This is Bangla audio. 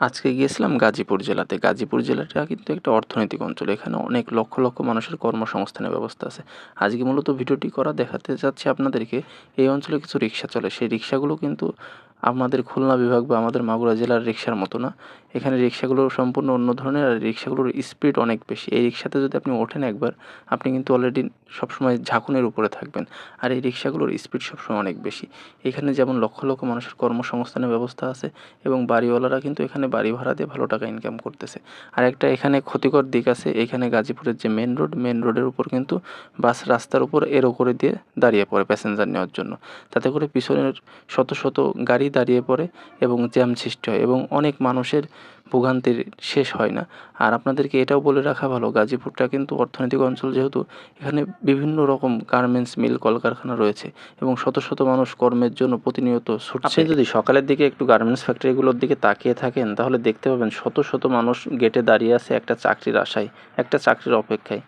আজকে গিয়েছিলাম গাজীপুর জেলাতে। গাজীপুর জেলাটা কিন্তু একটা অর্থনৈতিক অঞ্চল। এখানে অনেক লক্ষ, লক্ষ মানুষের কর্মসংস্থানের ব্যবস্থা আছে। আজকে মূলত ভিডিওটি করা দেখাতে চাচ্ছি আপনাদেরকে, এই অঞ্চলে কিছু রিক্সা চলে। সেই রিক্সাগুলো কিন্তু আমাদের খুলনা বিভাগ বা আমাদের মাগুরা জেলার রিক্সার মতো না। এখানে রিক্সাগুলো সম্পূর্ণ অন্য ধরনের, আর রিক্সাগুলোর স্পিড অনেক বেশি। এই রিক্সাতে যদি আপনি ওঠেন একবার, আপনি কিন্তু অলরেডি সবসময় ঝাঁকুনির উপরে থাকবেন। আর এই রিক্সাগুলোর স্পিড সবসময় অনেক বেশি। এখানে যেমন লক্ষ, লক্ষ মানুষের কর্মসংস্থানের ব্যবস্থা আছে, এবং বাড়িওয়ালারা কিন্তু এখানে বাড়ি ভাড়া দিয়ে ভালো টাকা ইনকাম করতেছে। আরেকটা এখানে ক্ষতিকর দিক আছে, এখানে গাজীপুরের যে মেন রোডের উপর কিন্তু বাস রাস্তার উপর এরো করে দিয়ে দাঁড়িয়ে পড়ে প্যাসেঞ্জার নেওয়ার জন্য। তাতে করে পিছনের শত শত গাড়ি দাঁড়িয়ে পড়ে এবং জ্যাম সৃষ্টি হয়, এবং অনেক মানুষের ভোগান্তির শেষ হয় না। আর আপনাদেরকে এটাও বলে রাখা ভালো, গাজীপুরটা কিন্তু অর্থনৈতিক অঞ্চল, যেহেতু এখানে বিভিন্ন রকম গার্মেন্টস মিল, কলকারখানা রয়েছে, এবং শত শত মানুষ কর্মের জন্য প্রতিনিয়ত ছুটছে। আপনি যদি সকালের দিকে একটু গার্মেন্টস ফ্যাক্টরিগুলোর দিকে তাকিয়ে থাকেন, তাহলে দেখতে পাবেন শত শত মানুষ গেটে দাঁড়িয়ে আছে একটা চাকরির আশায়, একটা চাকরির অপেক্ষায়।